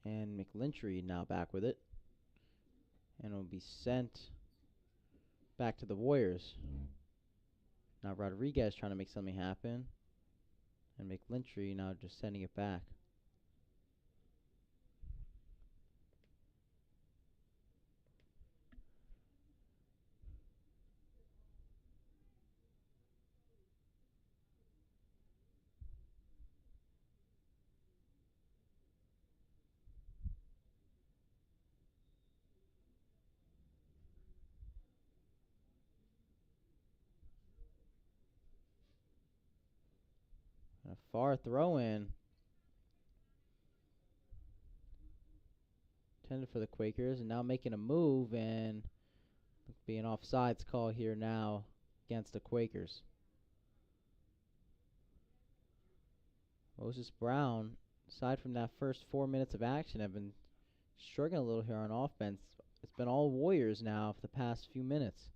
And McLintry now back with it. And it'll be sent back to the Warriors. Now Rodriguez trying to make something happen. And McLintry now just sending it back. A far throw in. Intended for the Quakers, and now making a move, and be an offsides call here now against the Quakers. Moses Brown, aside from that first 4 minutes of action, have been struggling a little here on offense. It's been all Warriors now for the past few minutes.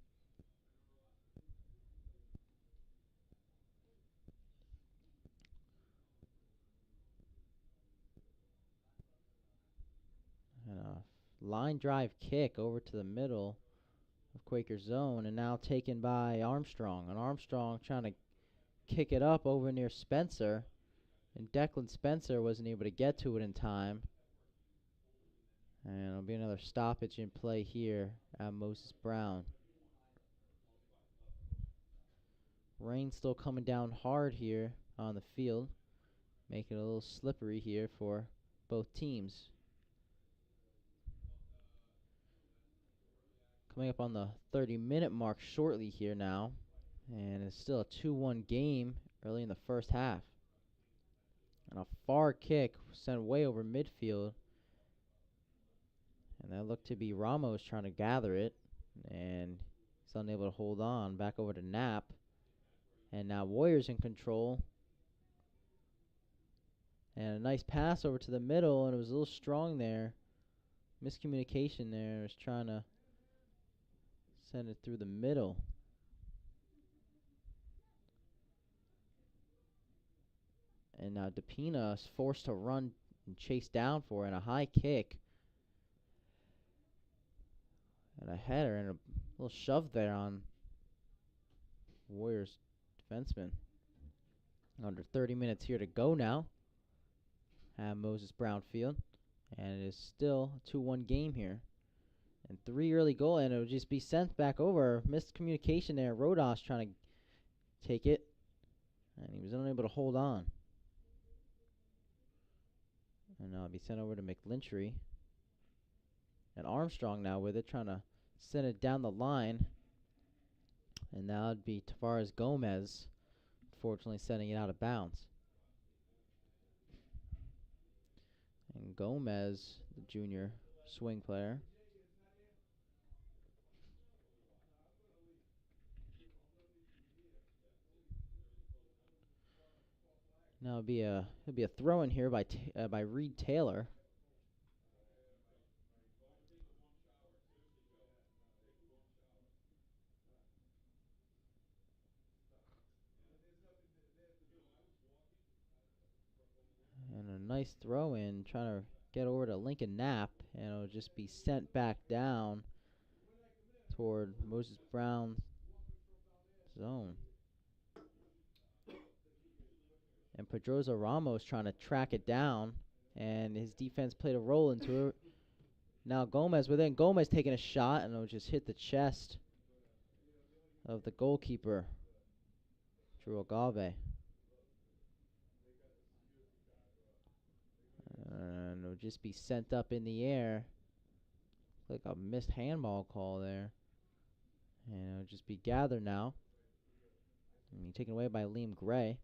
And a line drive kick over to the middle of Quaker zone, and now taken by Armstrong. And Armstrong trying to kick it up over near Spencer, and Declan Spencer wasn't able to get to it in time. And it'll be another stoppage in play here at Moses Brown. Rain still coming down hard here on the field, making it a little slippery here for both teams. Coming up on the 30-minute mark shortly here now, and it's still a 2-1 game early in the first half. And a far kick sent way over midfield, and that looked to be Ramos trying to gather it, and he's unable to hold on. Back over to Knapp, and now Warriors in control. And a nice pass over to the middle, and it was a little strong there. Miscommunication there. It was trying to send it through the middle. And now DePina is forced to run and chase down for it, and a high kick. And a header and a little shove there on Warriors defenseman. Under 30 minutes here to go now at Moses Brown Field. And it is still a 2-1 game here. And 3 early goal, and it'll just be sent back over. Missed communication there. Rodas trying to take it, and he was unable to hold on. And now it'll be sent over to McLintry. And Armstrong now with it, trying to send it down the line. And now it'd be Tavares Gomez, unfortunately sending it out of bounds. And Gomez, the junior swing player. Now it'll be a throw in here by Reed Taylor. And a nice throw in, trying to get over to Lincoln Knapp, and it'll just be sent back down toward Moses Brown's zone. And Pedroza Ramos trying to track it down, and his defense played a role into it. Now Gomez within. Gomez taking a shot, and it'll just hit the chest of the goalkeeper, Drew Agave. And it'll just be sent up in the air. Like a missed handball call there. And it'll just be gathered now. And taken away by Liam Gray.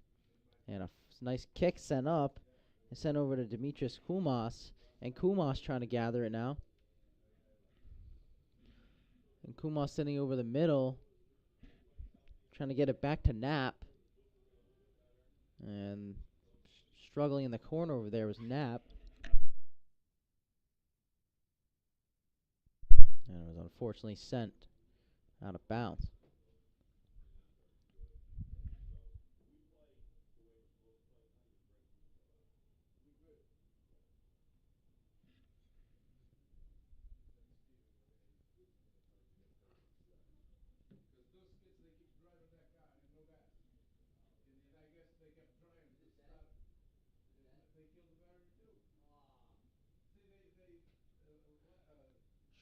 And a nice kick sent up and sent over to Demetrius Kumas. And Kumas trying to gather it now. And Kumas sending over the middle. Trying to get it back to Knapp. And struggling in the corner over there was Knapp. unfortunately sent out of bounds.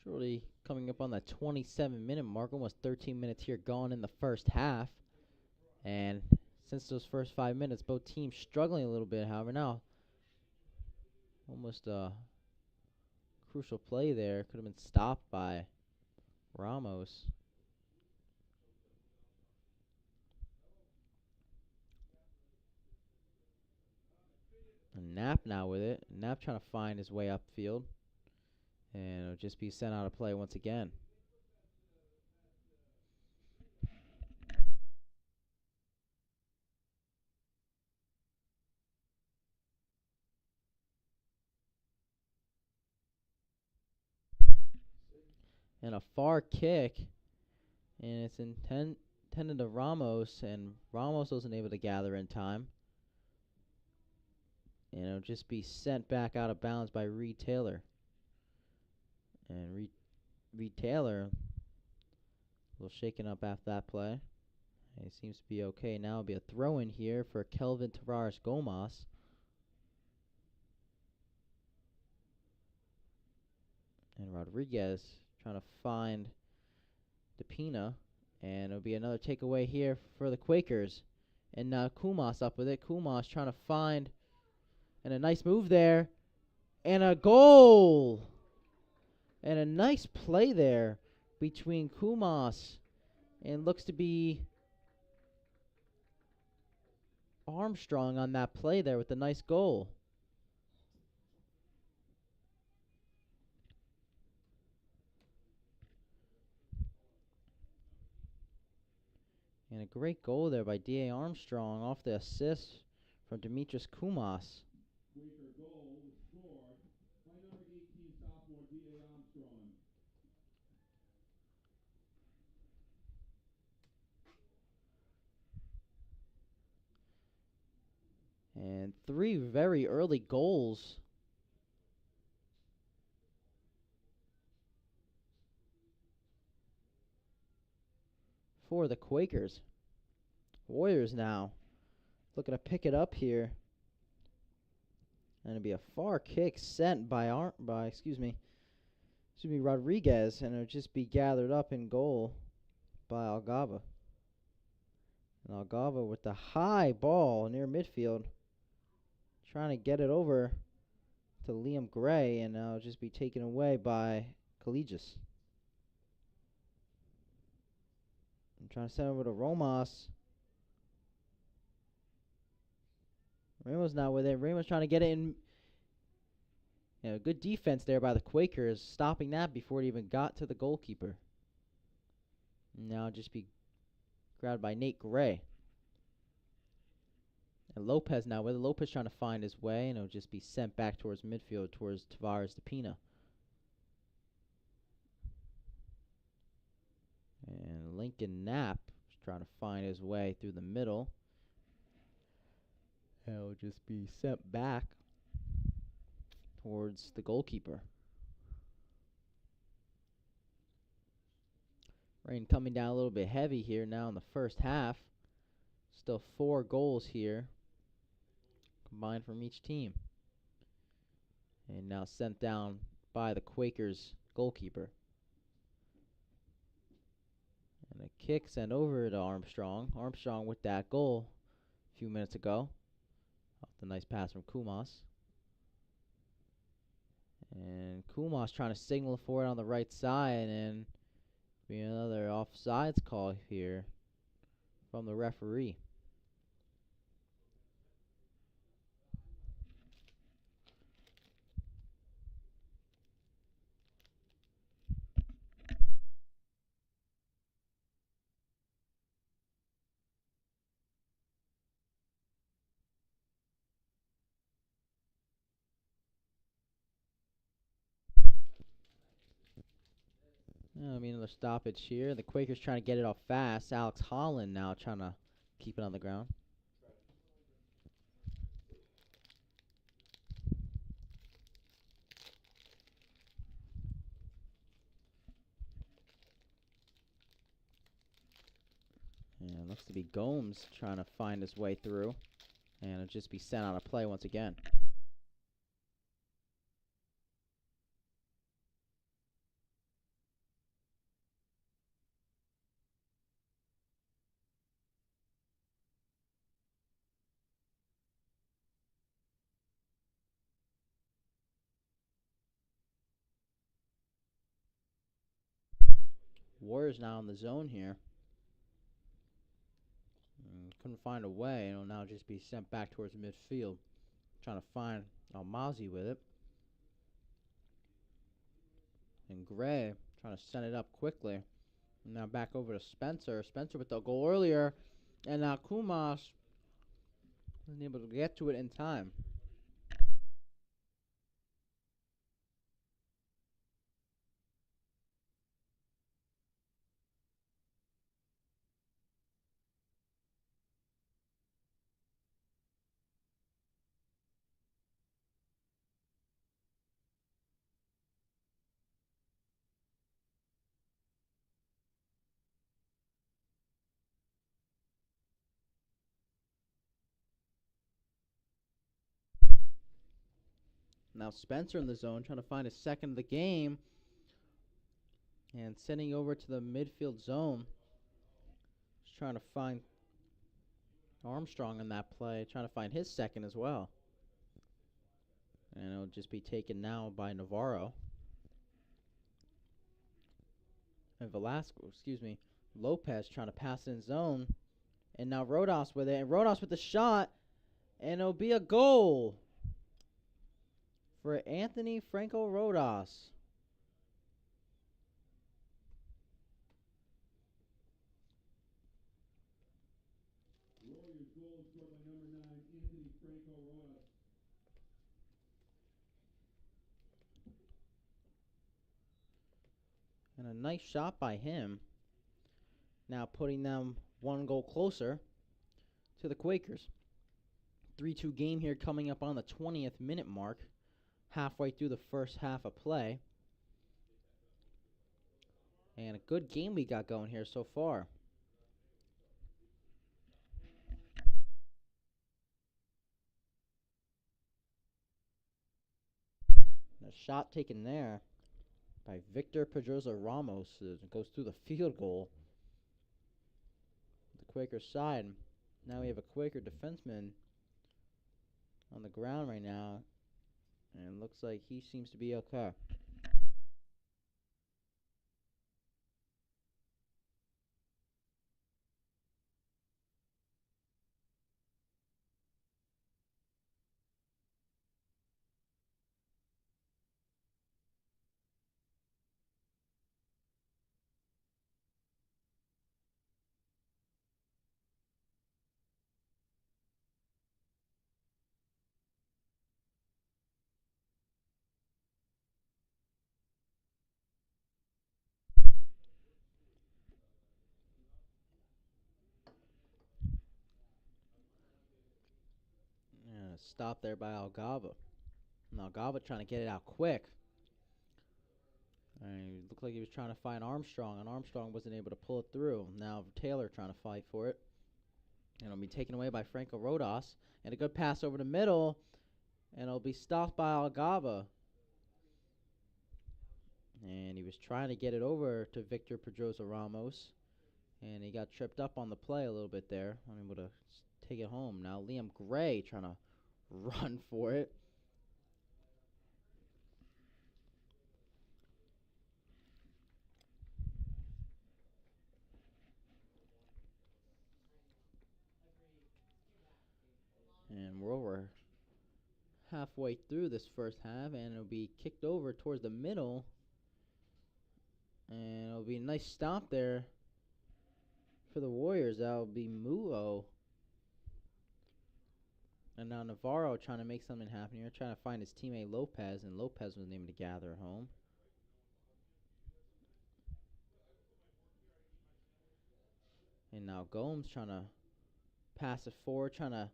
Shortly coming up on that 27-minute mark, almost 13 minutes here gone in the first half. And since those first 5 minutes, both teams struggling a little bit. However, now almost a crucial play there could have been stopped by Ramos. And Knapp now with it. Knapp trying to find his way upfield. And it'll just be sent out of play once again. And a far kick. And it's intended to Ramos. And Ramos wasn't able to gather in time. And it'll just be sent back out of bounds by Reed Taylor. And Reed Taylor a little shaken up after that play. He seems to be okay. Now it'll be a throw in here for Kelvin Tavares Gomas. And Rodriguez trying to find DePina. And it'll be another takeaway here for the Quakers. And now Kumas up with it. Kumas trying to find. And a nice move there. And a goal! And a nice play there between Kumas and looks to be Armstrong on that play there with a nice goal. And a great goal there by D.A. Armstrong off the assist from Demetrius Kumas. Quaker goal was scored by number 18 sophomore D.A. Armstrong. And 3 very early goals for the Quakers. Warriors now looking to pick it up here. And it'll be a far kick sent by Rodriguez, and it'll just be gathered up in goal by Algaba. And Algaba with the high ball near midfield, trying to get it over to Liam Gray, and it'll just be taken away by Collegius. I'm trying to send over to Ramos. Ramos now with it. Ramos trying to get it in. Good defense there by the Quakers, stopping that before it even got to the goalkeeper. Now just be grabbed by Nate Gray. And Lopez now with it. Lopez trying to find his way, and it'll just be sent back towards midfield, towards Tavares DePina. And Lincoln Knapp is trying to find his way through the middle. And it'll just be sent back towards the goalkeeper. Rain coming down a little bit heavy here now in the first half. Still 4 goals here combined from each team. And now sent down by the Quakers goalkeeper. And a kick sent over to Armstrong. Armstrong with that goal a few minutes ago. Off the nice pass from Kumas. And Kumas trying to signal for it on the right side, and be another offsides call here from the referee. I mean, another stoppage here. The Quakers trying to get it off fast. Alex Holland now trying to keep it on the ground. And looks to be Gomes trying to find his way through. And it'll just be sent out of play once again. Warriors now in the zone here. Couldn't find a way. It'll now just be sent back towards midfield. Trying to find Almazi with it. And Gray trying to send it up quickly. And now back over to Spencer. Spencer with the goal earlier. And now Kumas wasn't able to get to it in time. Now Spencer in the zone trying to find his second of the game. And sending over to the midfield zone. Just trying to find Armstrong in that play. Trying to find his second as well. And it'll just be taken now by Navarro. And Lopez trying to pass in zone. And now Rodas with it. And Rodas with the shot. And it'll be a goal for Anthony Franco Rodas. Warriors goal scored by number 9, Anthony Franco Rodas. And a nice shot by him. Now putting them one goal closer to the Quakers. 3-2 game here coming up on the 20th minute mark. Halfway through the first half of play. And a good game we got going here so far. A shot taken there by Victor Pedroza Ramos. It goes through the field goal. The Quaker side. Now we have a Quaker defenseman on the ground right now. And it looks like he seems to be okay. And a stop there by Algava. And Algava trying to get it out quick. And it looked like he was trying to find Armstrong, and Armstrong wasn't able to pull it through. Now Taylor trying to fight for it. And it'll be taken away by Franco Rodas. And a good pass over the middle. And it'll be stopped by Algava. And he was trying to get it over to Victor Pedroza Ramos. And he got tripped up on the play a little bit there. Unable to take it home. Now Liam Gray trying to run for it. And we're over halfway through this first half, and it'll be kicked over towards the middle. And it'll be a nice stop there for the Warriors. That'll be Muo. And now Navarro trying to make something happen here, trying to find his teammate Lopez, and Lopez wasn't able to gather home. And now Gomes trying to pass it forward, trying to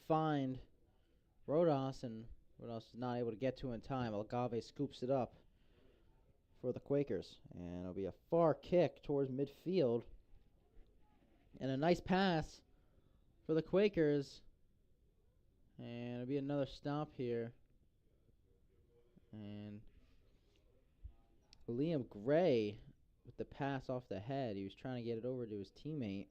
find Rodas, and Rodas is not able to get to it in time. Agave scoops it up for the Quakers, and it'll be a far kick towards midfield. And a nice pass for the Quakers. And it'll be another stop here. And Liam Gray with the pass off the head. He was trying to get it over to his teammate.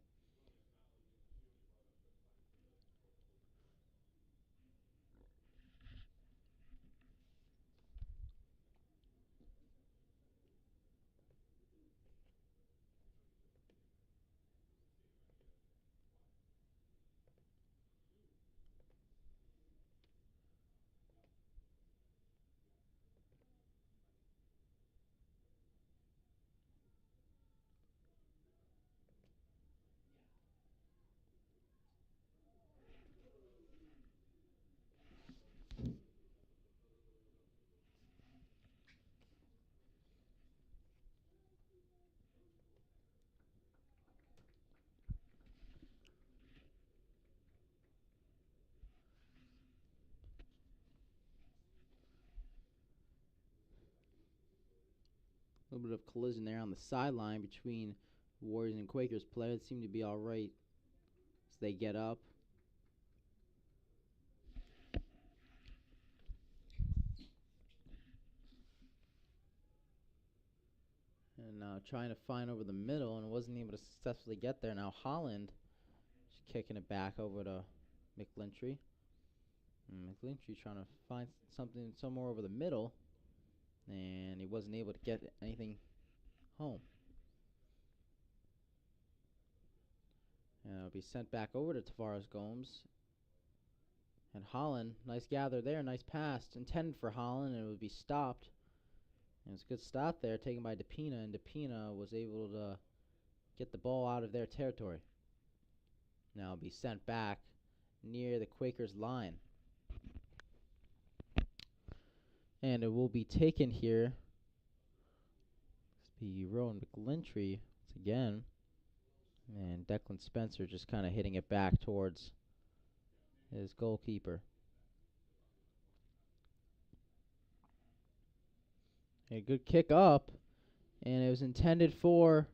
A little bit of collision there on the sideline between Warriors and Quakers players. Seem to be all right as they get up. And now trying to find over the middle and wasn't able to successfully get there. Now Holland just kicking it back over to McLintry. And McLintry trying to find something somewhere over the middle. And he wasn't able to get anything home. And it'll be sent back over to Tavares Gomes. And Holland, nice gather there, nice pass intended for Holland, and it would be stopped. And it's a good stop there, taken by DePina, and DePina was able to get the ball out of their territory. Now it'll be sent back near the Quakers' line. And it will be taken here. This be Rowan McLintry once again. And Declan Spencer just kind of hitting it back towards his goalkeeper. A good kick up, and it was intended for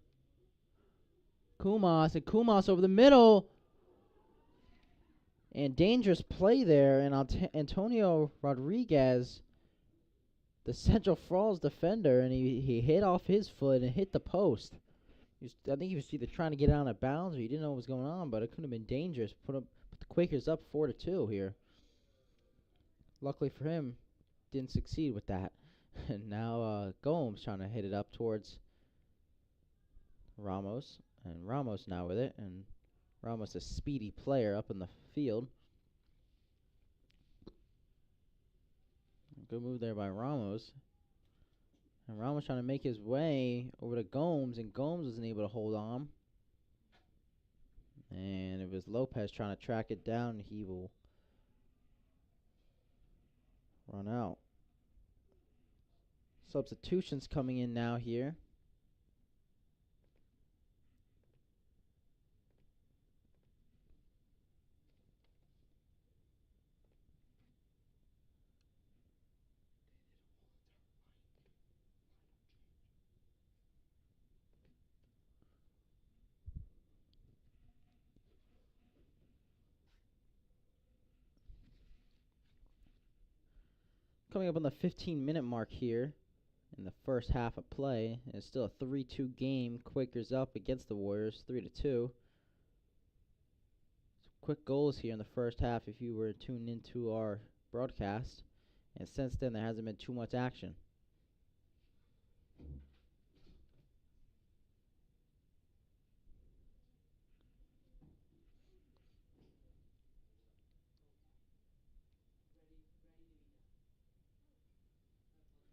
Kumas, and Kumas over the middle. And dangerous play there, and Antonio Rodriguez, the Central Falls defender, and he hit off his foot and hit the post. I think he was either trying to get out of bounds or he didn't know what was going on, but it could have been dangerous. Put the Quakers up 4-2 here. Luckily for him, didn't succeed with that. And now Gomes trying to hit it up towards Ramos, and Ramos now with it, and Ramos a speedy player up in the field. Good move there by Ramos. And Ramos trying to make his way over to Gomes, and Gomes wasn't able to hold on. And it was Lopez trying to track it down. He will run out. Substitutions coming in now here. Coming up on the 15-minute mark here in the first half of play. And it's still a 3-2 game. Quakers up against the Warriors, 3-2. Some quick goals here in the first half if you were tuned into our broadcast. And since then, there hasn't been too much action.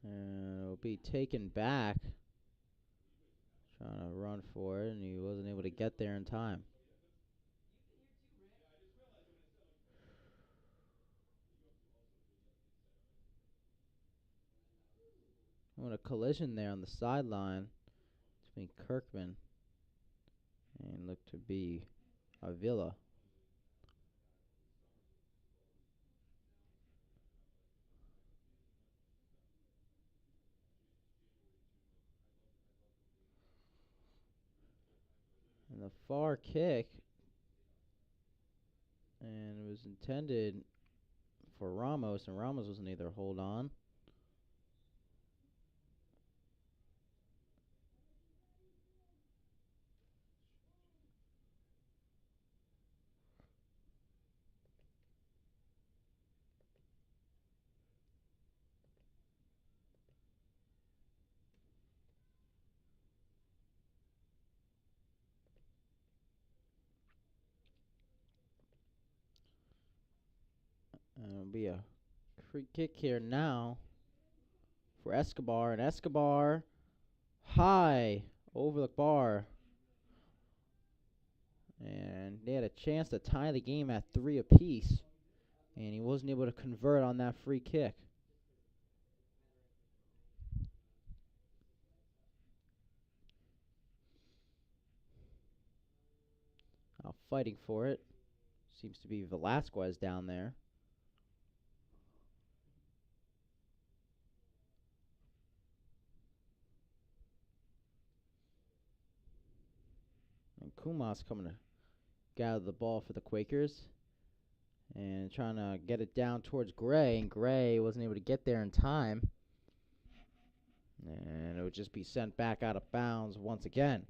And it'll be taken back. Trying to run for it, and he wasn't able to get there in time. What a collision there on the sideline between Kirkman And looked to be Avila. And the far kick, and it was intended for Ramos, and Ramos wasn't able to hold on. And it'll be a free kick here now for Escobar, and Escobar high over the bar. And they had a chance to tie the game at 3 apiece, and he wasn't able to convert on that free kick. Now fighting for it seems to be Velasquez down there. And Kumas coming to gather the ball for the Quakers and trying to get it down towards Gray, and Gray wasn't able to get there in time. And it would just be sent back out of bounds once again.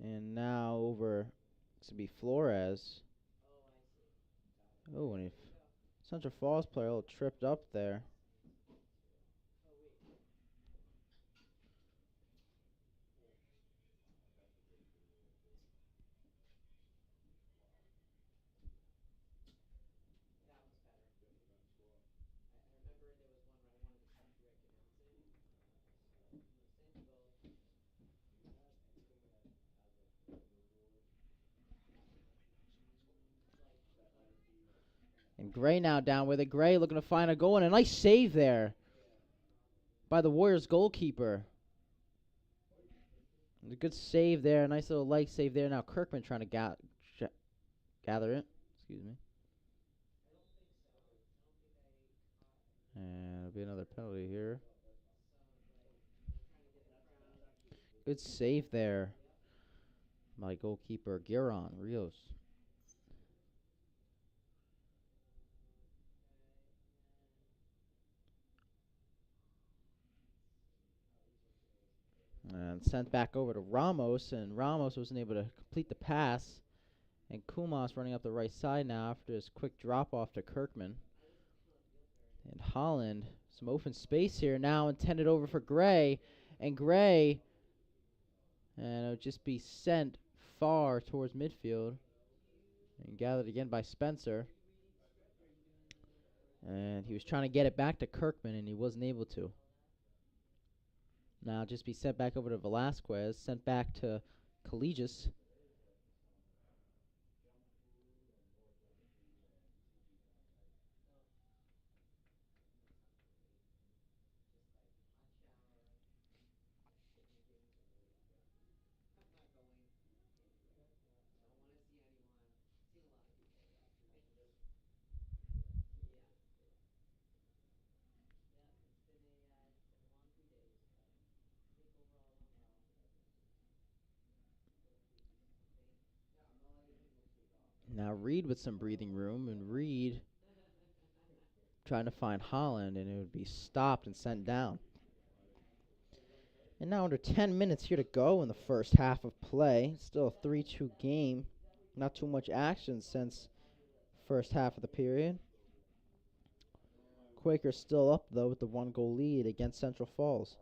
And now over to be Flores. Oh, and Central Falls player a little tripped up there. And Gray now down with it. Gray looking to find a goal, and a nice save there by the Warriors goalkeeper. A good save there, a nice little leg save there. Now Kirkman trying to gather it. Excuse me. And it'll be another penalty here. Good save there by goalkeeper Giron Rios. And sent back over to Ramos, and Ramos wasn't able to complete the pass. And Kumas running up the right side now after his quick drop off to Kirkman. And Holland, some open space here now, intended over for Gray. And Gray, and it'll just be sent far towards midfield. And gathered again by Spencer. And he was trying to get it back to Kirkman, and he wasn't able to. Now just be sent back over to Velasquez, sent back to Collegius. Now Reed with some breathing room, and Reed trying to find Holland, and it would be stopped and sent down. And now under 10 minutes here to go in the first half of play. Still a 3-2 game. Not too much action since first half of the period. Quakers still up, though, with the 1-goal lead against Central Falls.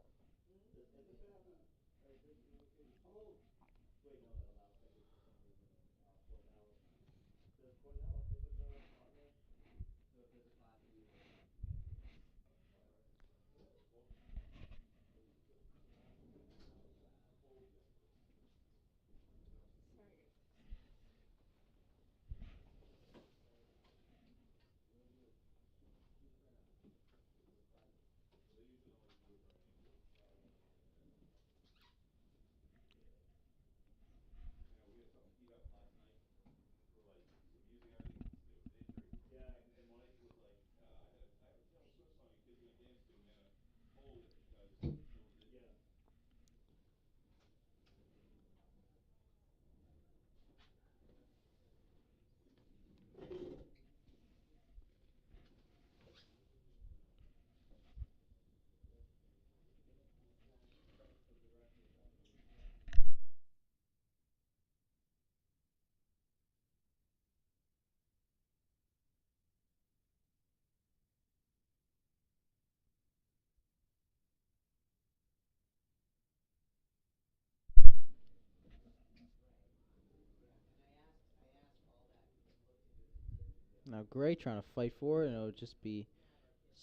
Now Gray trying to fight for it, and it'll just be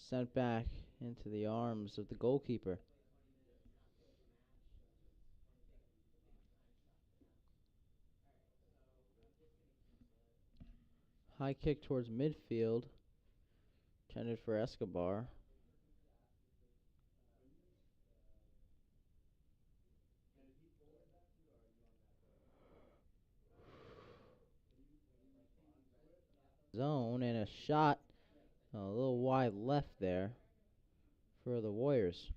sent back into the arms of the goalkeeper. High kick towards midfield, intended for Escobar. Zone and a shot a little wide left there for the Warriors.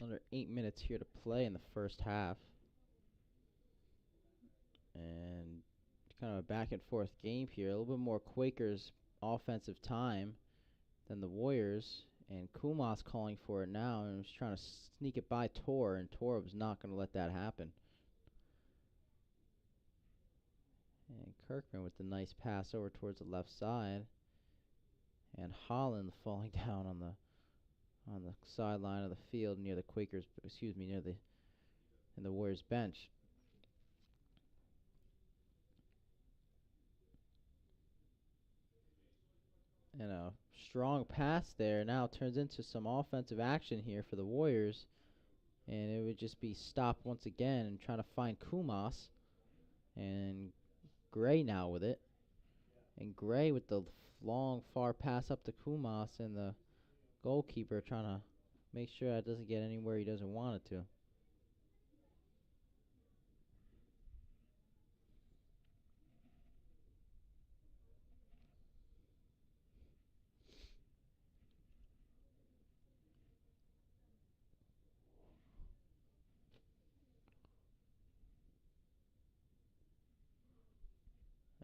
Under 8 minutes here to play in the first half. And kind of a back and forth game here. A little bit more Quakers offensive time than the Warriors. And Kumas calling for it now and was trying to sneak it by Tor, and Tor was not going to let that happen. And Kirkman with the nice pass over towards the left side. And Holland falling down on the sideline of the field near the Quakers, near the Warriors bench. And a strong pass there now turns into some offensive action here for the Warriors. And it would just be stopped once again and trying to find Kumas. And Gray now with it. And Gray with the long, far pass up to Kumas, and the goalkeeper trying to make sure that doesn't get anywhere he doesn't want it to.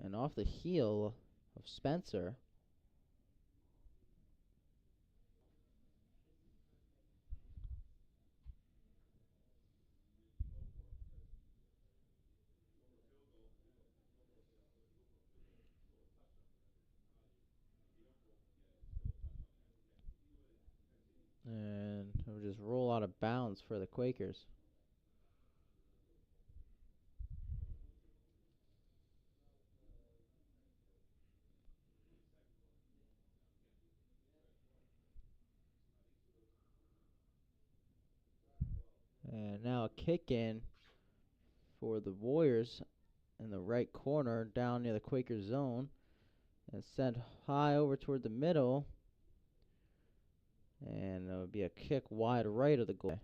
And off the heel of Spencer. And it'll just roll out of bounds for the Quakers. And now a kick in for the Warriors in the right corner down near the Quaker zone. And sent high over toward the middle. And it would be a kick wide right of the goal.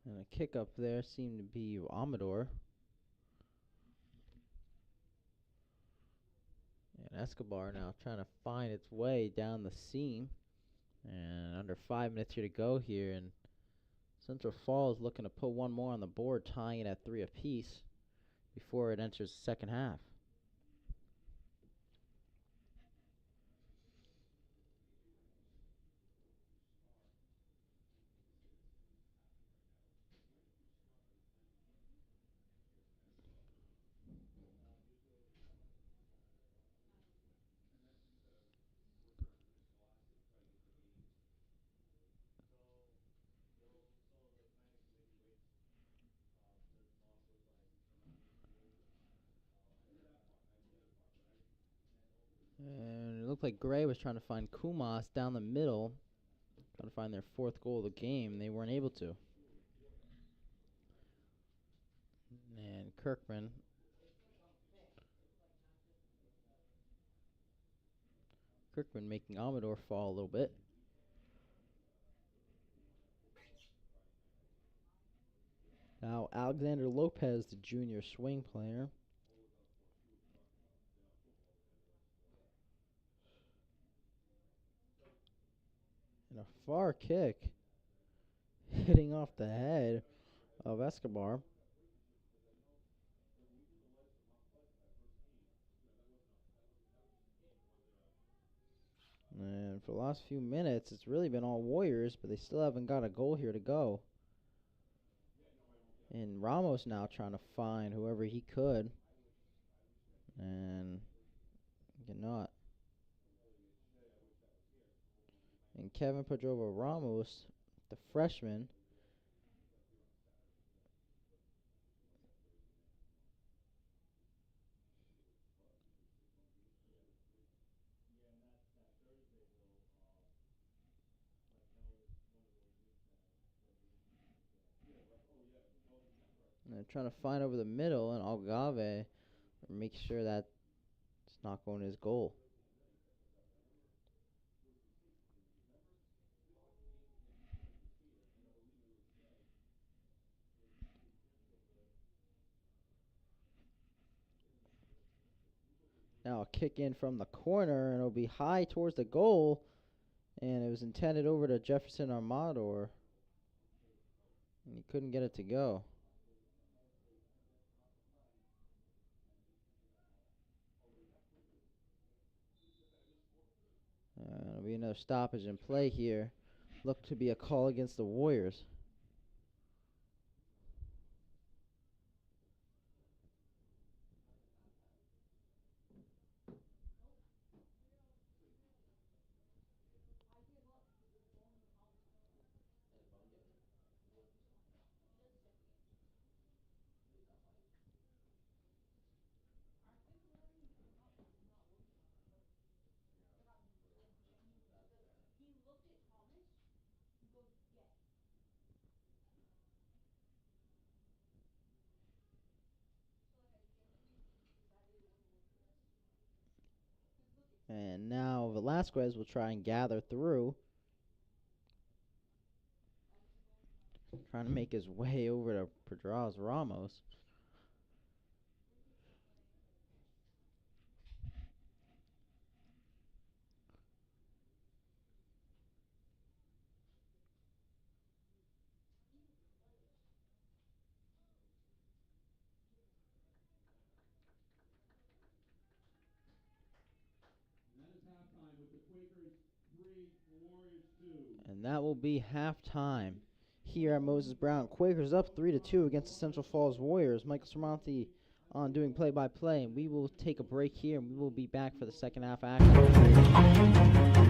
And a kick up there seemed to be Amador. And Escobar now trying to find its way down the seam. And under 5 minutes here to go here. And Central Falls looking to put one more on the board, tying it at 3 apiece before it enters the second half. And it looked like Gray was trying to find Kumas down the middle, trying to find their 4th goal of the game. They weren't able to. And Kirkman Crickman making Amador fall a little bit. Now Alexander Lopez, the junior swing player. And a far kick hitting off the head of Escobar. And for the last few minutes, it's really been all Warriors, but they still haven't got a goal here to go. And Ramos now trying to find whoever he could. And cannot. And Kevin Pedrovo Ramos, the freshman, and they're trying to find over the middle, and Algave make sure that it's not going to his goal. Now a kick in from the corner, and it'll be high towards the goal, and it was intended over to Jefferson Armador, and he couldn't get it to go. It'll be another stoppage in play here. Look to be a call against the Warriors. And now Velasquez will try and gather through. Trying to make his way over to Pedraz Ramos. And that is halftime with the Quakers 3, Warriors 2. And that will be halftime here at Moses Brown. Quakers up 3-2 against the Central Falls Warriors. Michael Sermonti on doing play-by-play. And we will take a break here, and we will be back for the second half action.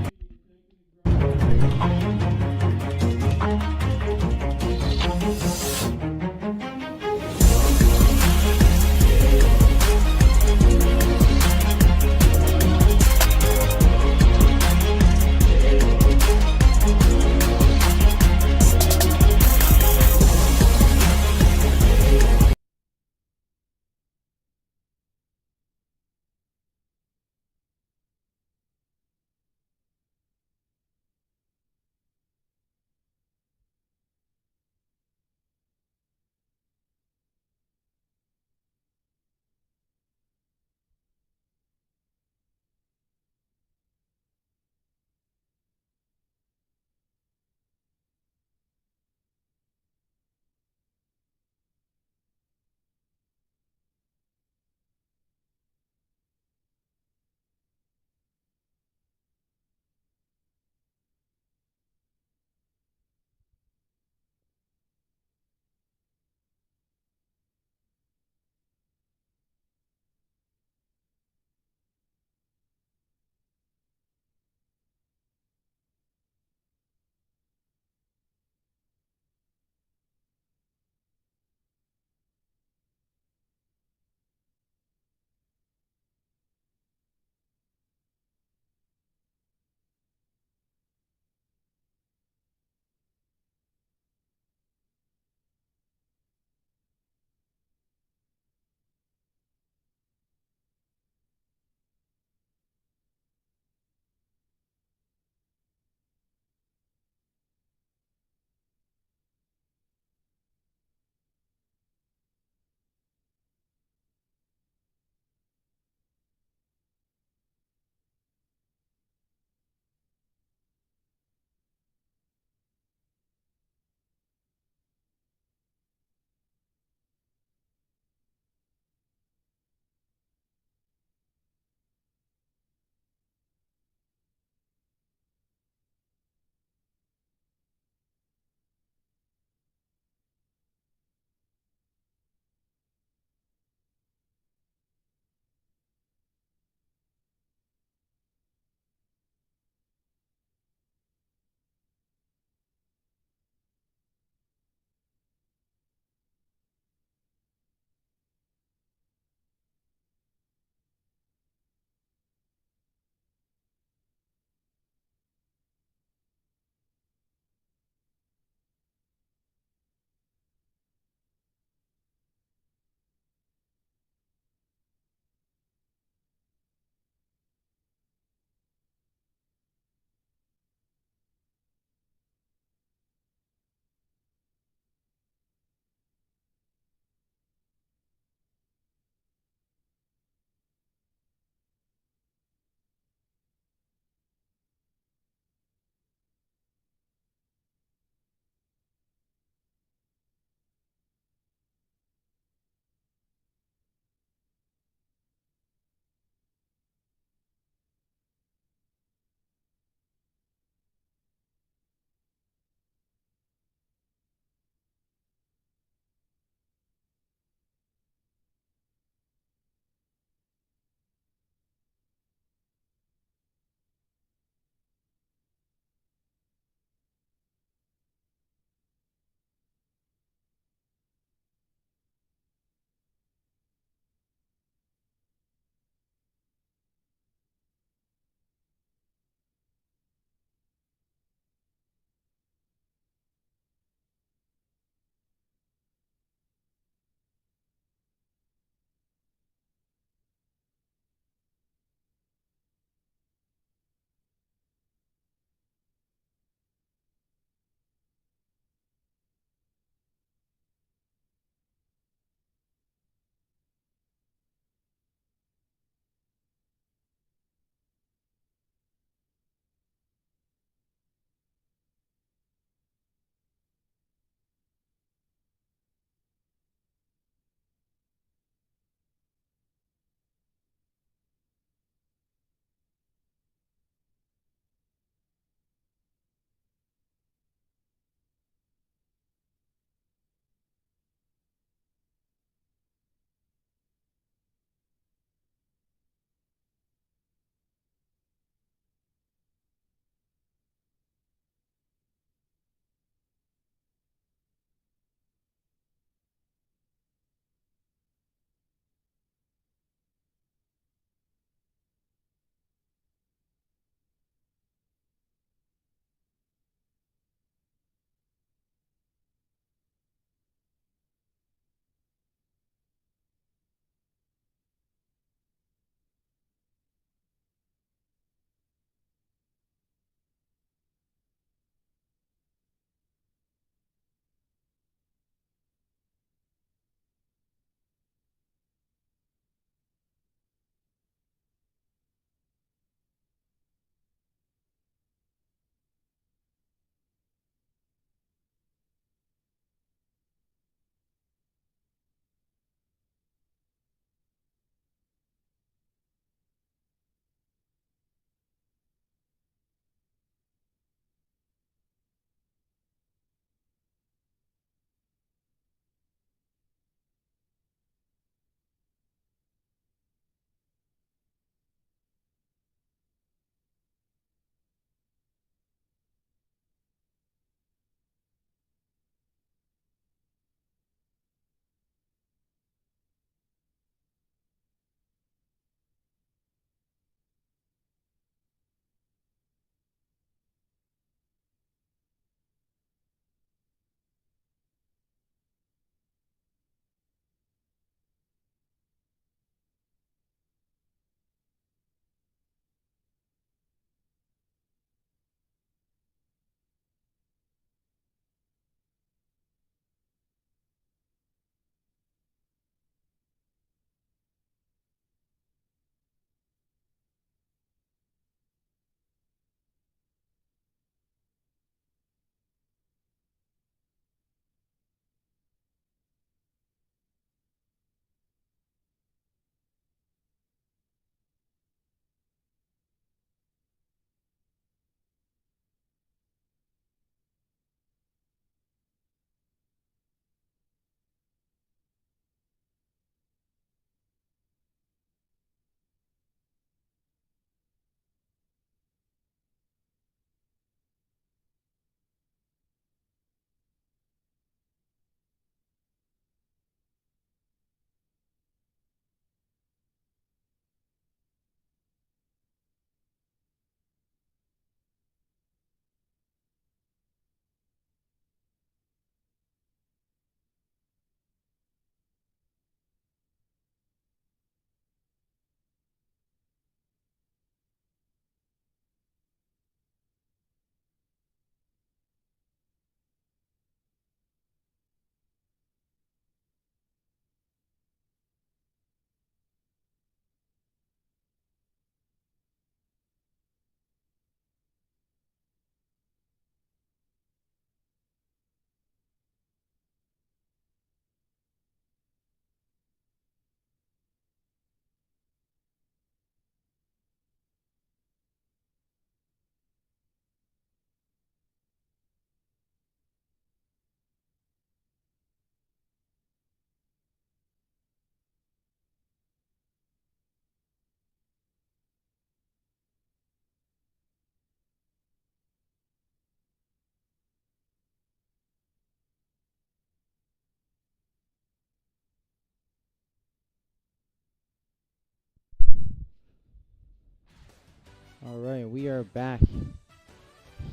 Alright, we are back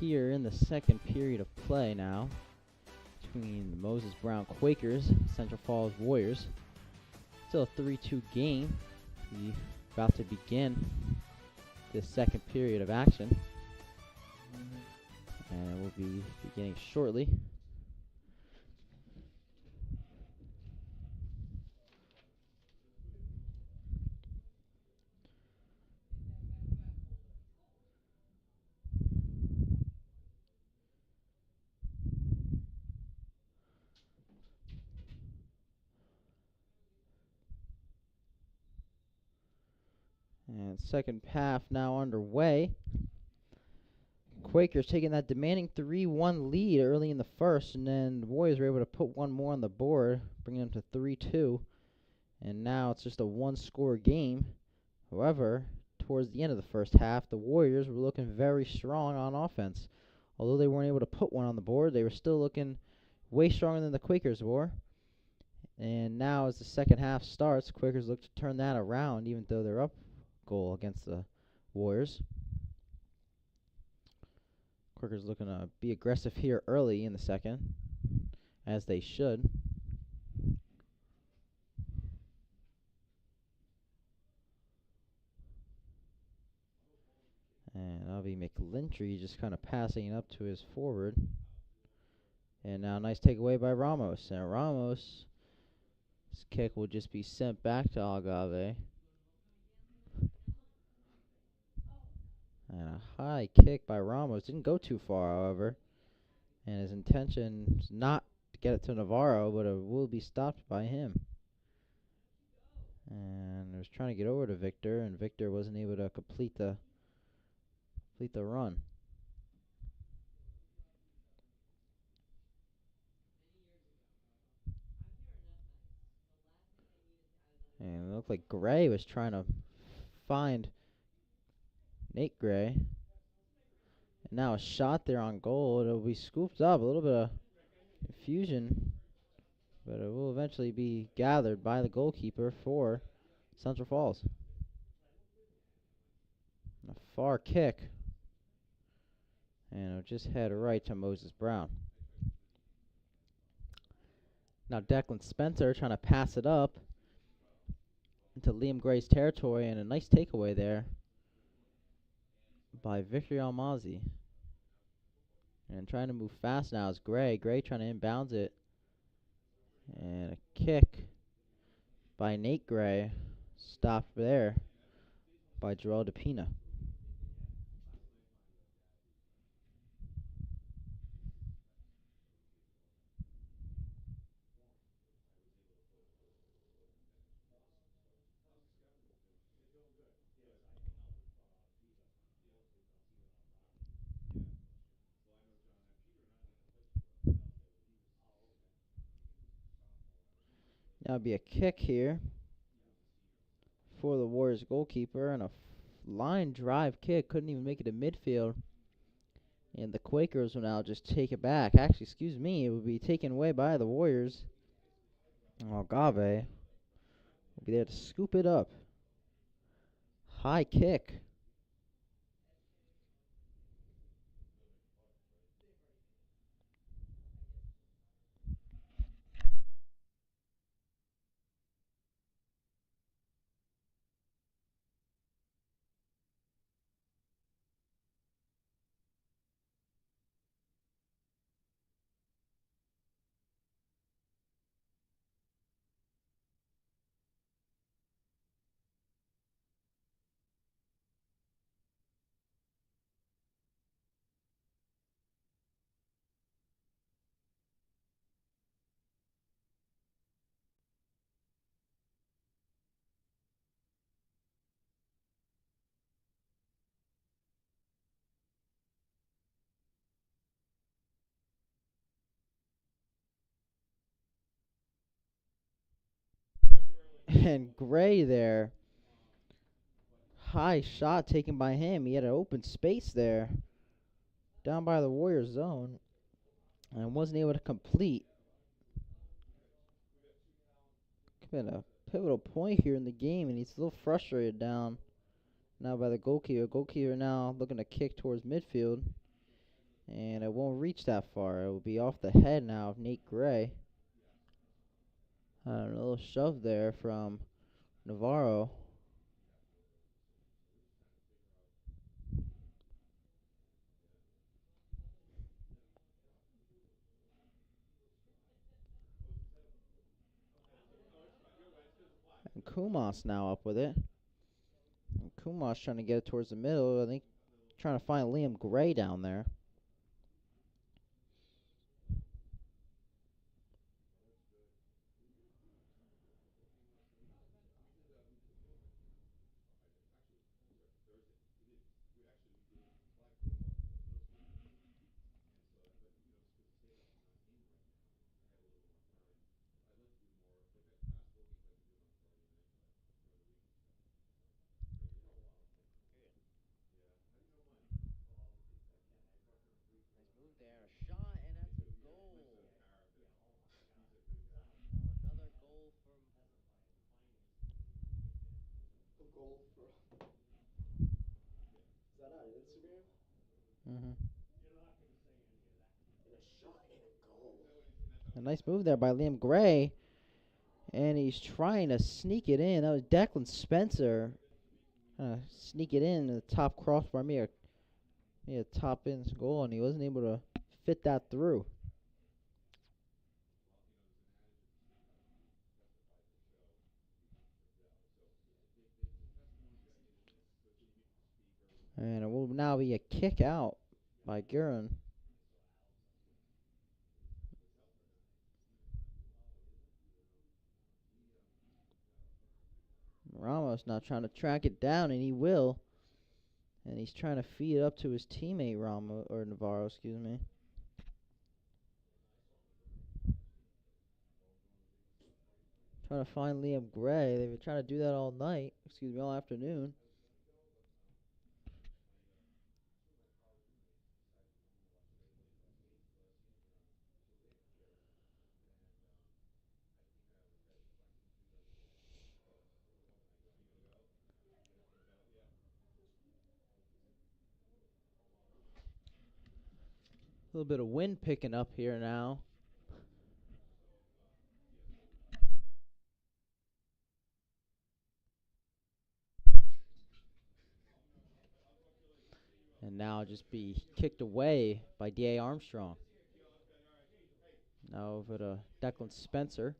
here in the second period of play now between the Moses Brown Quakers, Central Falls Warriors. Still a 3-2 game. We about to begin the second period of action. And we'll be beginning shortly. And second half now underway. Quakers taking that demanding 3-1 lead early in the first, and then the Warriors were able to put one more on the board, bringing them to 3-2. And now it's just a one-score game. However, towards the end of the first half, the Warriors were looking very strong on offense. Although they weren't able to put one on the board, they were still looking way stronger than the Quakers were. And now as the second half starts, Quakers look to turn that around, even though they're up goal against the Warriors. Quakers looking to be aggressive here early in the second, as they should. And that'll be McLintry just kind of passing it up to his forward. And now nice takeaway by Ramos. And Ramos' kick will just be sent back to Agave. And a high kick by Ramos. Didn't go too far, however. And his intention is not to get it to Navarro, but it will be stopped by him. And he was trying to get over to Victor, and Victor wasn't able to complete the run. And it looked like Gray was trying to find Nate Gray. And now a shot there on goal. It'll be scooped up. A little bit of confusion, but it will eventually be gathered by the goalkeeper for Central Falls. A far kick. And it'll just head right to Moses Brown. Now Declan Spencer trying to pass it up into Liam Gray's territory, and a nice takeaway there by Victor Almazi. And trying to move fast now is Gray. Gray trying to inbounds it. And a kick by Nate Gray. Stopped there by Joel DePina. Now it'll be a kick here for the Warriors goalkeeper, and a line drive kick. Couldn't even make it to midfield. And the Quakers will now just take it back. Actually, excuse me, it will be taken away by the Warriors. Agave will be there to scoop it up. High kick. And Gray there. High shot taken by him. He had an open space there down by the Warriors zone and wasn't able to complete. Been a pivotal point here in the game, and he's a little frustrated down now by the goalkeeper. Goalkeeper now looking to kick towards midfield. And it won't reach that far. It will be off the head now of Nate Gray. A little shove there from Navarro. And Kumas now up with it. And Kumas trying to get it towards the middle. I think trying to find Liam Gray down there. Move there, a shot, and that's a goal. Another goal from A goal for. Is that on Instagram? Mm-hmm. And a shot and a goal. A nice move there by Liam Gray. And he's trying to sneak it in. That was Declan Spencer. Sneak it in the top crossbar. Maybe a top in goal, and he wasn't able to fit that through. And it will now be a kick out by Guerin. Ramos now trying to track it down, and he will. And he's trying to feed it up to his teammate Navarro, excuse me. Trying to find Liam Gray. They've been trying to do that all night. Excuse me, all afternoon. A little bit of wind picking up here now. And now just be kicked away by D.A. Armstrong. Now over to Declan Spencer.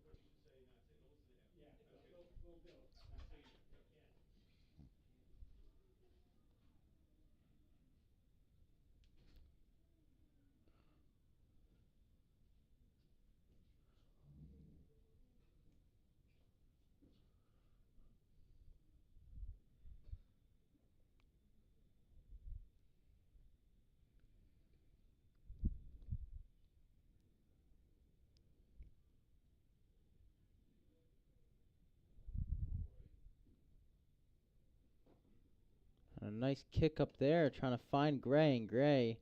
And a nice kick up there, trying to find Gray, and Gray is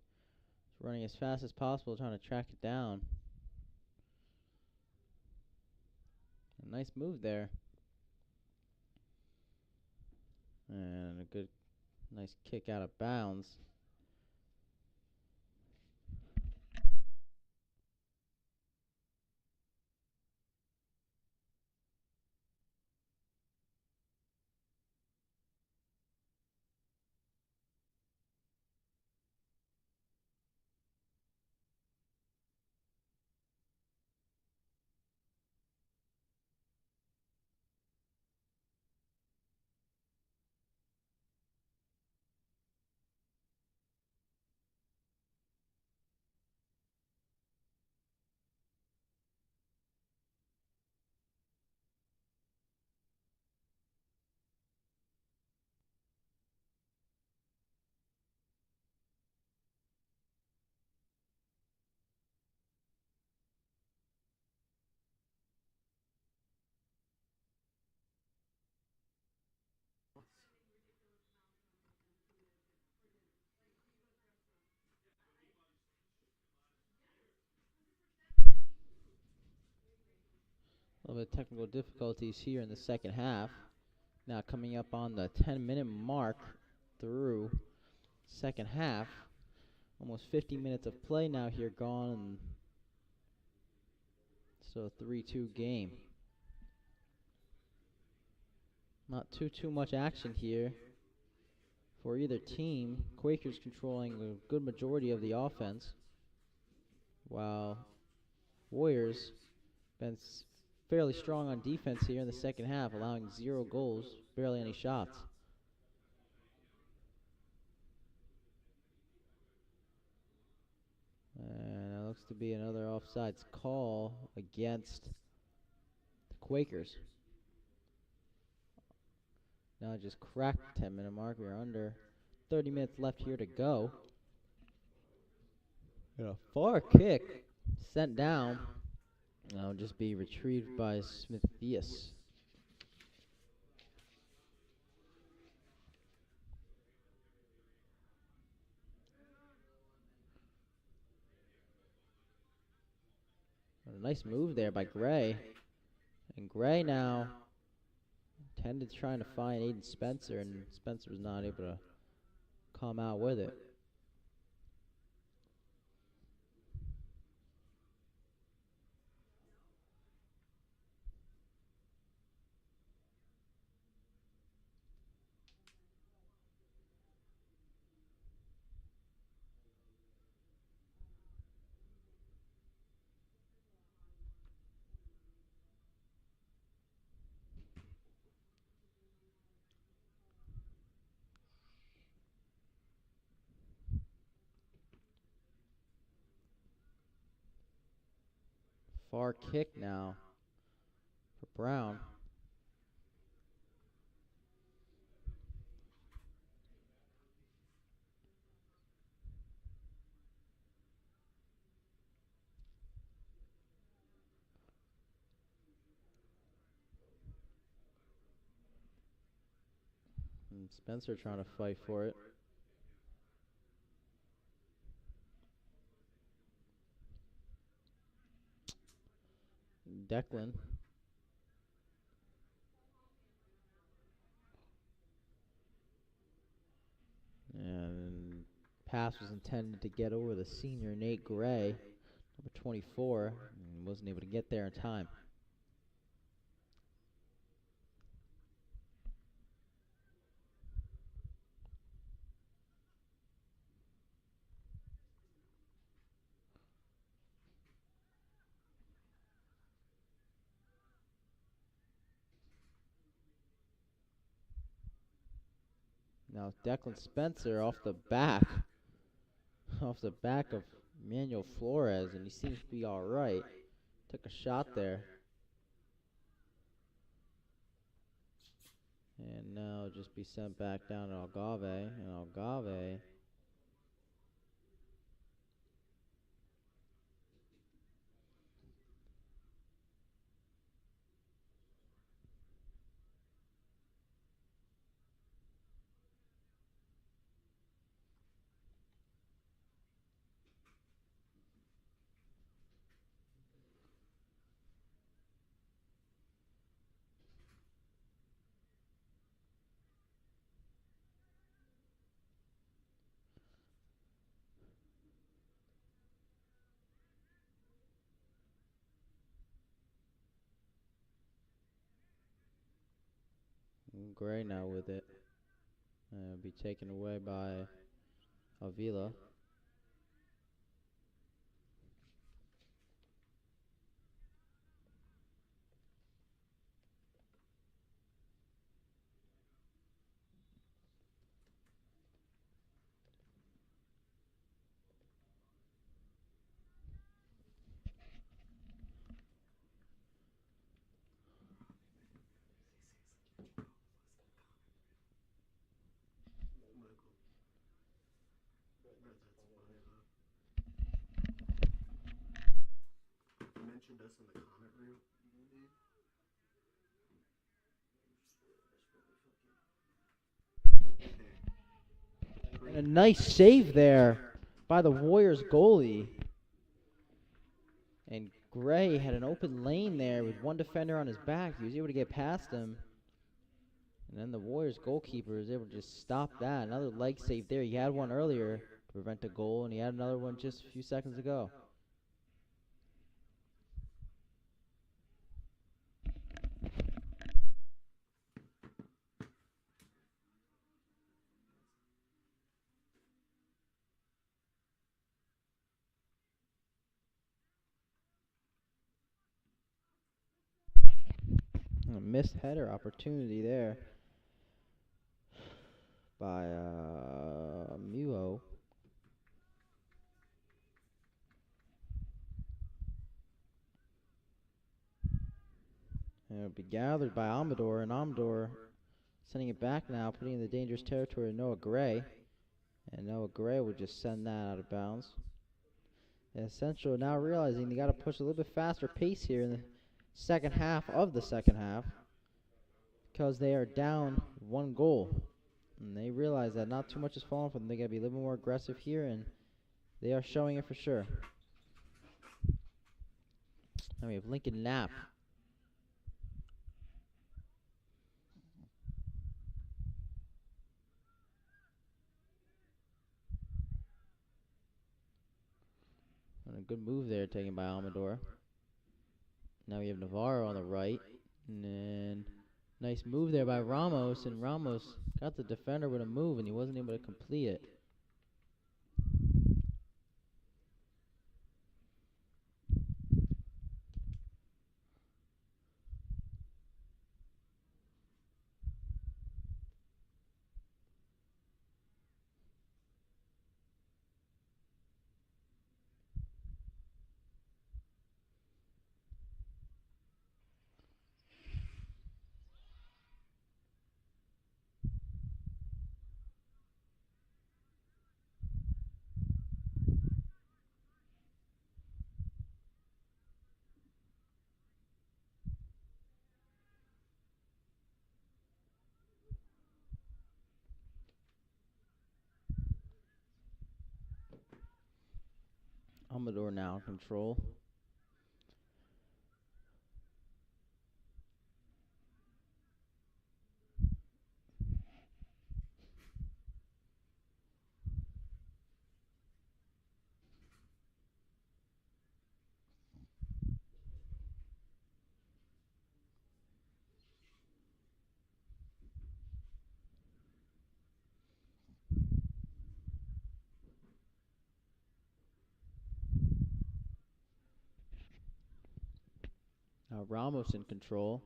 running as fast as possible, trying to track it down. A nice move there. And a good, nice kick out of bounds. A little bit of technical difficulties here in the second half. Now coming up on the 10-minute mark through second half. Almost 50 minutes of play now here gone, and so 3-2 game. Not too much action here for either team. Quakers controlling a good majority of the offense, while Warriors been fairly strong on defense here in the second half, allowing 0 goals, barely any shots. And it looks to be another offsides call against the Quakers. Now I just cracked the 10-minute mark. We're under 30 minutes left here to go. And a far kick sent down. That'll just be retrieved by Smithius. A nice move there by Gray. And Gray now tended trying to find Aiden Spencer, and Spencer was not able to come out with it. Far kick now for Brown. And Spencer trying to fight for it. Declan. And pass was intended to get over the senior Nate Gray, number 24, and wasn't able to get there in time. Now Declan Spencer off the back of Manuel Flores, and he seems to be all right. Took a shot there. And now just be sent back down to Algave, and Algave Gray now with it. Be taken away by Avila. Mentioned us in the comment room. And a nice save there by the Warriors goalie. And Gray had an open lane there with one defender on his back. He was able to get past him. And then the Warriors goalkeeper is able to just stop that. Another leg save there. He had one earlier to prevent a goal, and he had another one just a few seconds ago. A missed header opportunity there by Muo. And it'll be gathered by Amador, and Amador sending it back now, putting it in the dangerous territory of Noah Gray. And Noah Gray will just send that out of bounds. And Central now realizing they got to push a little bit faster pace here in the second half of the second half, because they are down 1 goal. And they realize that not too much is falling for them. They got to be a little more aggressive here, and they are showing it for sure. Now we have Lincoln Knapp. And a good move there taken by Amador. Now we have Navarro on the right. And then nice move there by Ramos, and Ramos got the defender with a move, and he wasn't able to complete it. Amador now in control. Now Ramos in control.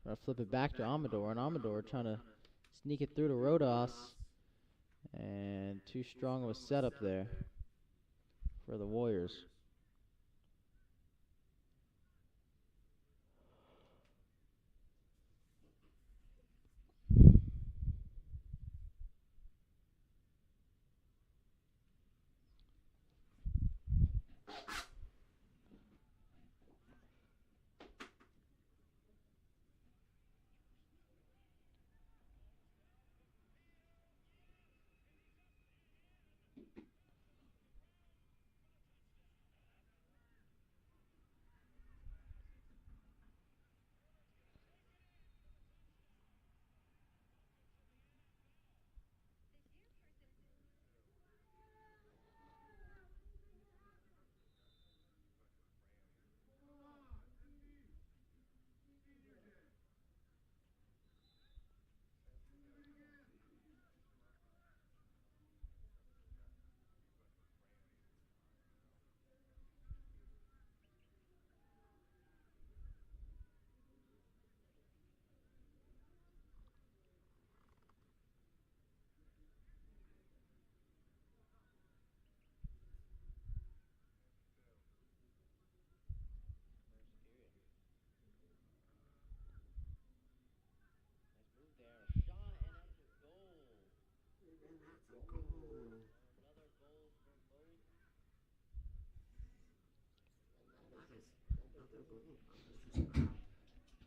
Trying to flip it back to Amador, and Amador trying to sneak it through to Rodas. And too strong of a setup there for the Warriors.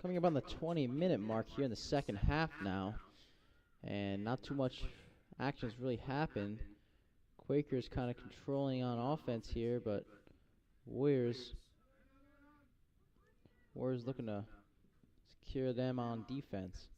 Coming up on the 20-minute mark here in the second half now, and not too much action's really happened. Quakers kind of controlling on offense here, but Warriors looking to secure them on defense.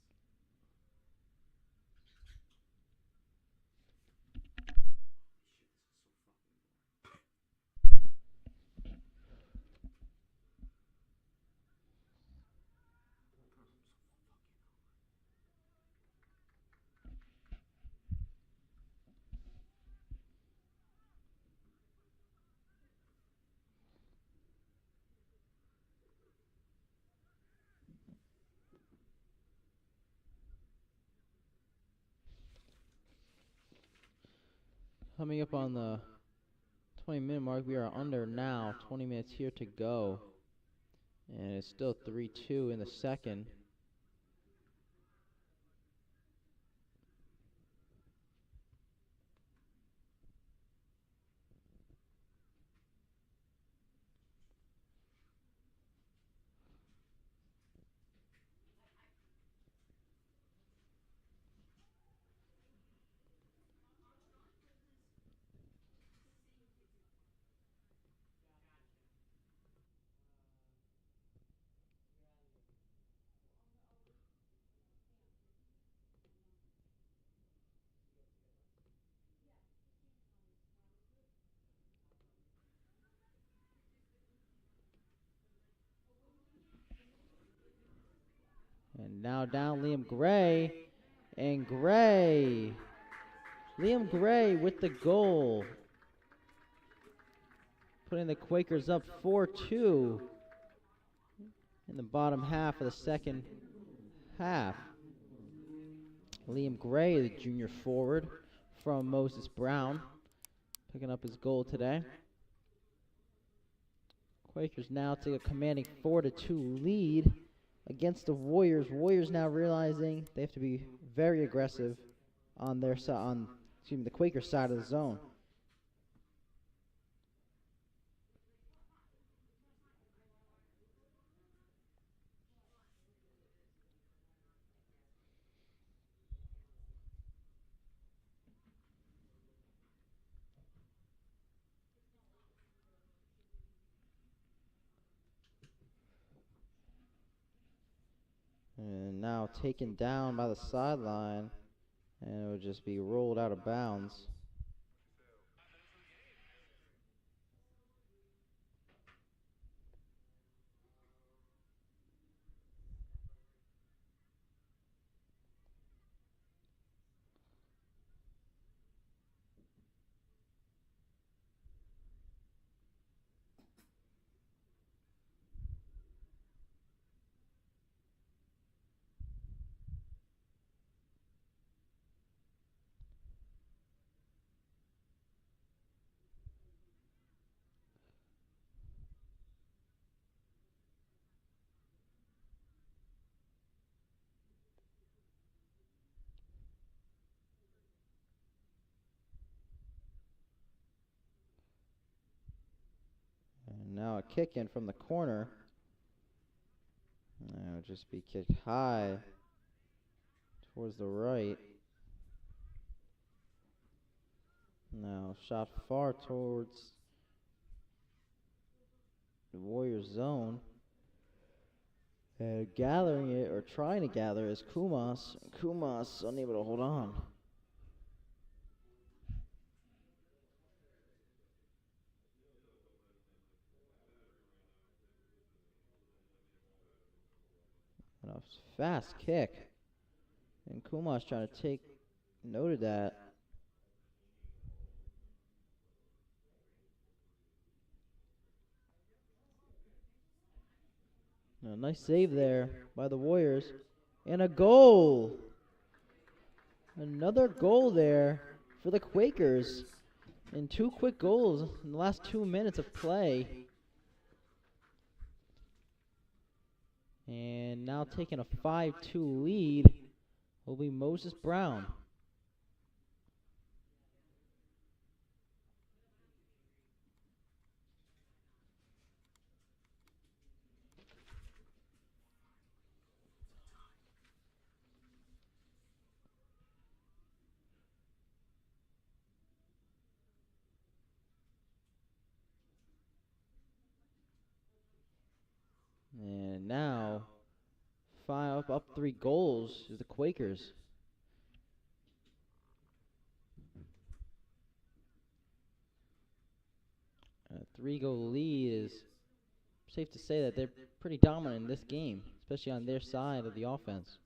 Coming up on the 20-minute mark, we are under now. 20 minutes here to go. And it's still 3-2 in the second. And now down Liam Gray. And Gray. Liam Gray with the goal. Putting the Quakers up 4-2 in the bottom half of the second half. Liam Gray, the junior forward from Moses Brown, picking up his goal today. Quakers now take a commanding 4-2 lead against the Warriors. Warriors now realizing they have to be very aggressive on their side, the Quakers side of the zone. And now taken down by the sideline, and it will just be rolled out of bounds. And now a kick in from the corner. And it'll just be kicked high towards the right. Now shot far towards the Warriors zone. And gathering it, or trying to gather, is Kumas. Kumas unable to hold on. And a fast kick. And Kumas trying to take note of that. A nice save there by the Warriors. And a goal. Another goal there for the Quakers. And two quick goals in the last 2 minutes of play. And now taking a 5-2 lead will be Moses Brown. And now, up 3 goals is the Quakers. A 3-goal lead is safe to say that they're pretty dominant in this game, especially on their side of the offense.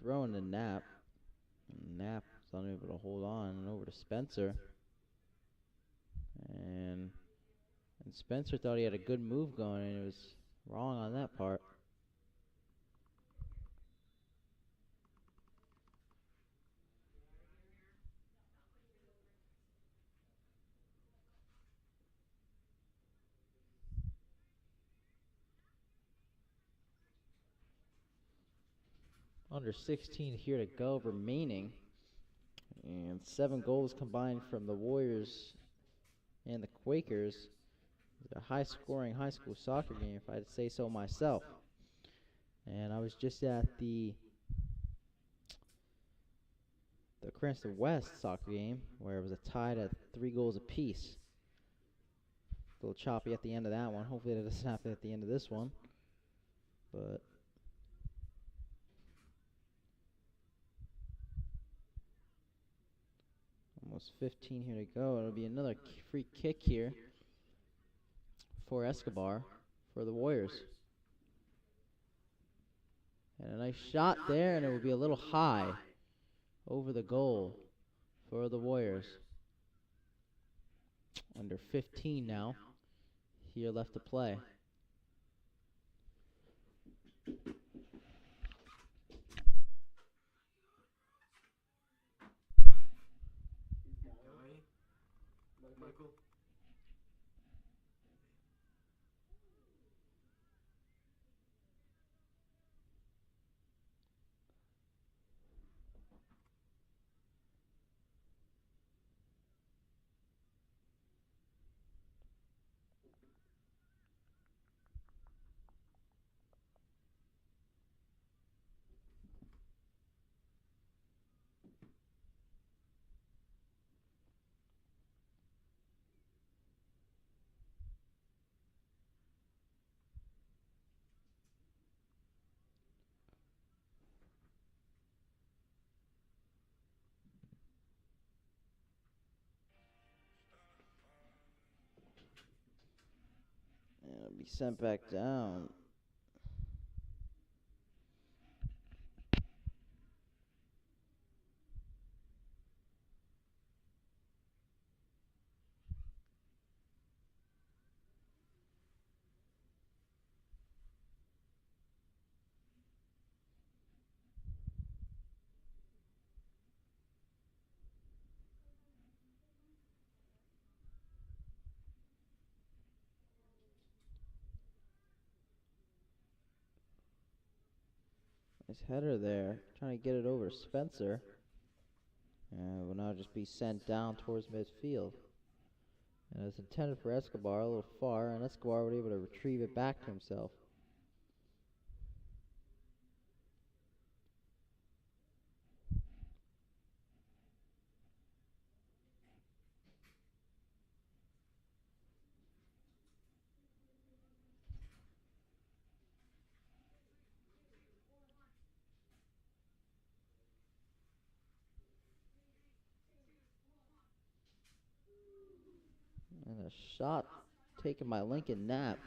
Throwing to Knapp. Knapp is unable to hold on, and over to Spencer. And Spencer thought he had a good move going, and he was wrong on that part. Under 16 here to go remaining. And 7 goals combined from the Warriors and the Quakers. It's a high-scoring high school soccer game, if I had to say so myself. And I was just at the Cranston West soccer game, where it was a tied at 3 goals apiece. A little choppy at the end of that one. Hopefully it doesn't happen at the end of this one. But almost 15 here to go. It'll be another free kick here for Escobar for the Warriors. And a nice shot there, and it will be a little high over the goal for the Warriors. Under 15 now. Here left to play. Michael? And it'll be sent back down. Nice header there. Trying to get it over to Spencer. And will now just be sent down towards midfield. And it's intended for Escobar, a little far, and Escobar was able to retrieve it back to himself. And a shot taken by Lincoln Knapp.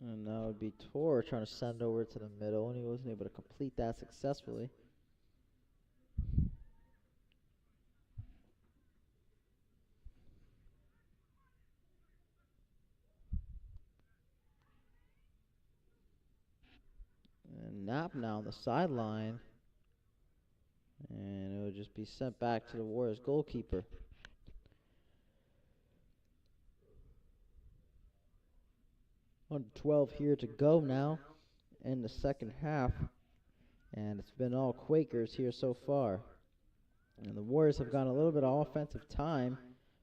And now it would be Tor trying to send over to the middle, and he wasn't able to complete that successfully. And Knapp now on the sideline. And it would just be sent back to the Warriors goalkeeper. On 12 here to go now in the second half. And it's been all Quakers here so far. And the Warriors have gotten a little bit of offensive time,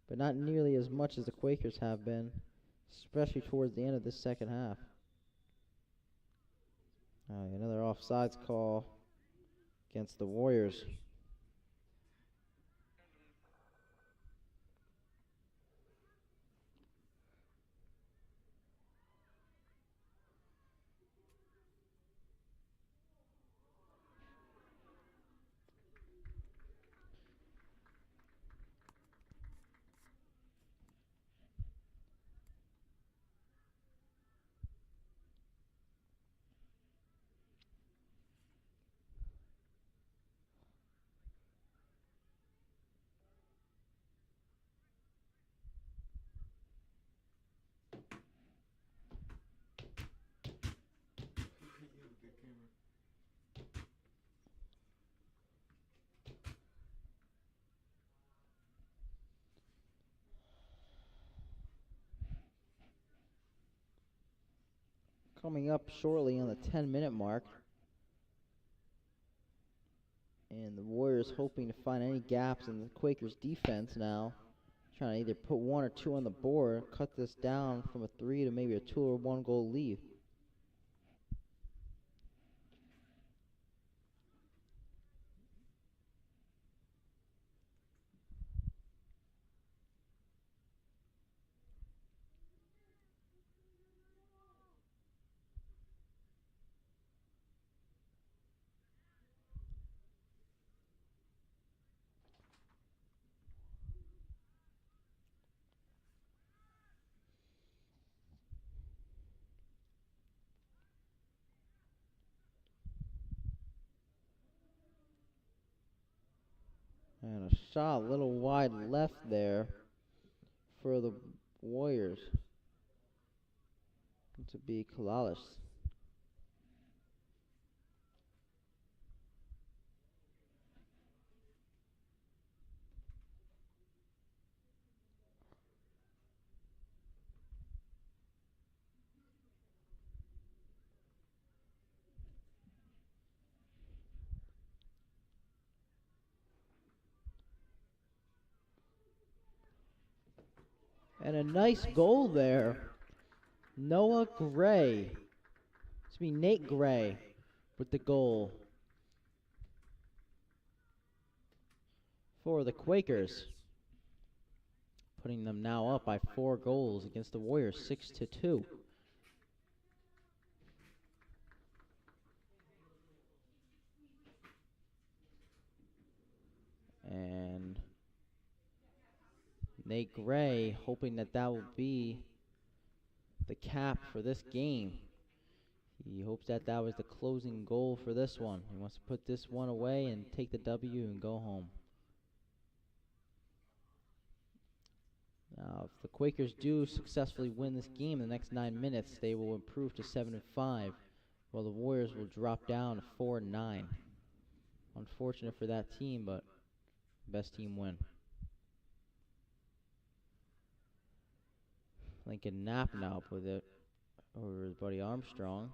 but not nearly as much as the Quakers have been, especially towards the end of this second half. Another offsides call against the Warriors. coming up shortly on the 10-minute mark. And the Warriors hoping to find any gaps in the Quakers' defense now. Trying to either put 1 or 2 on the board, cut this down from a 3 to maybe a 2 or 1 goal lead. And a shot a little wide left there for the Warriors. To be Kalalis. And a nice goal there. Noah Gray. It's me, Nate Gray with the goal for the Quakers. Putting them now up by 4 goals against the Warriors, 6-2. And Nate Gray hoping that will be the cap for this game. He hopes that was the closing goal for this one. He wants to put this one away and take the W and go home. Now, if the Quakers do successfully win this game in the next 9 minutes, they will improve to 7-5, while the Warriors will drop down to 4-9. Unfortunate for that team, but best team win. Lincoln Knapp now up with it over his buddy Armstrong.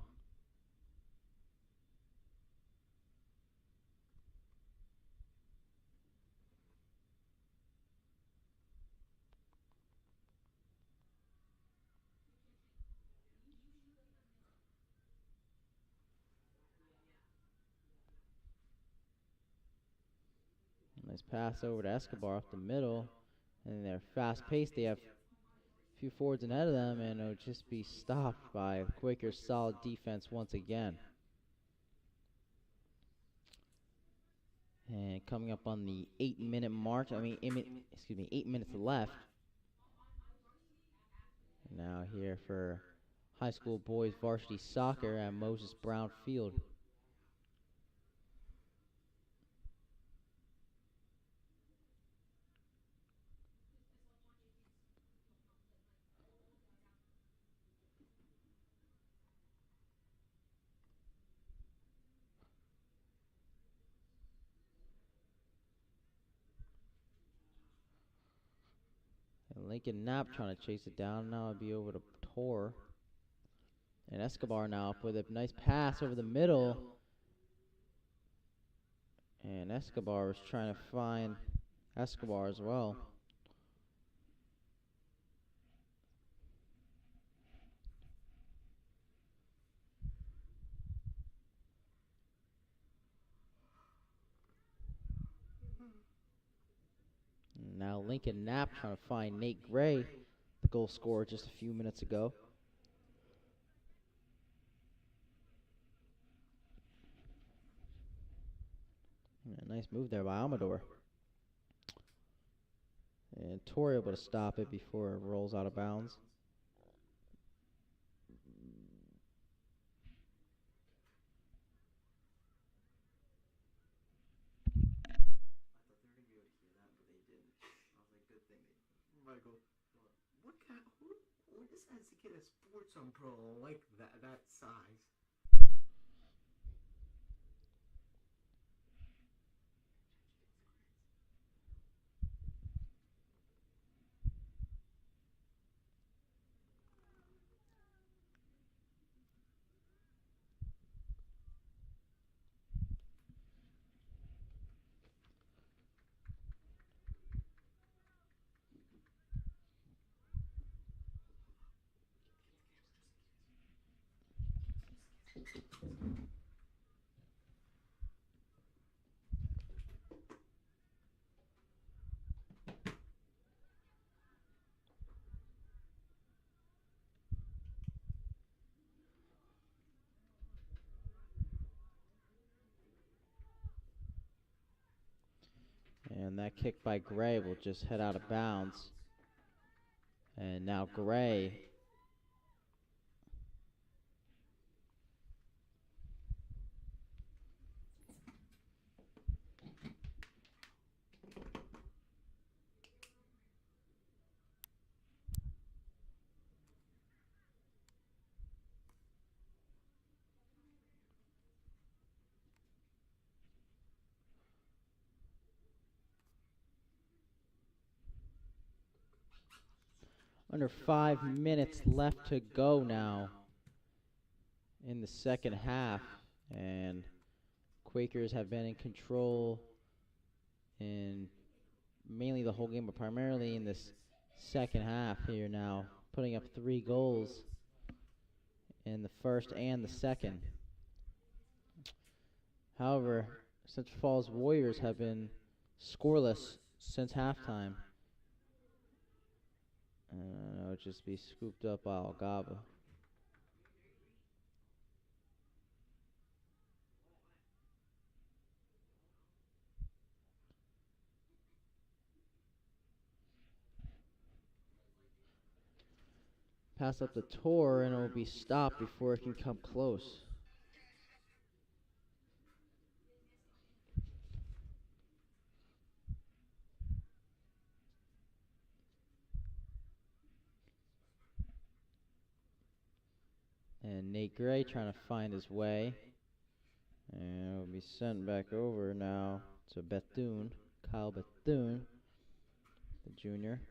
Nice pass over to Escobar up the middle. And they're fast-paced. They have a few forwards ahead of them, and it'll just be stopped by Quakers' solid defense once again. And coming up on the 8-minute mark, 8 minutes left. Now here for high school boys varsity soccer at Moses Brown Field. And Lincoln Knapp trying to chase it down. Now it'll be over to Tor. And Escobar now up with a nice pass over the middle. And Escobar was trying to find Escobar as well. And now Lincoln Knapp trying to find Nate Gray, the goal scorer just a few minutes ago. Yeah, nice move there by Amador. And Tori able to stop it before it rolls out of bounds. Michael, who decides to get a sports umbrella like that size? And that kick by Gray will just head out of bounds. And now Gray under 5 minutes left to go now in the second half, and Quakers have been in control in mainly the whole game, but primarily in this second half here now, putting up 3 goals in the first and the second. However, Central Falls Warriors have been scoreless since halftime. It'll just be scooped up by Algaba. Pass up the Tor, and it will be stopped before it can come close. And Nate Gray trying to find his way. And it will be sent back over now to Bethune, Kyle Bethune, the junior.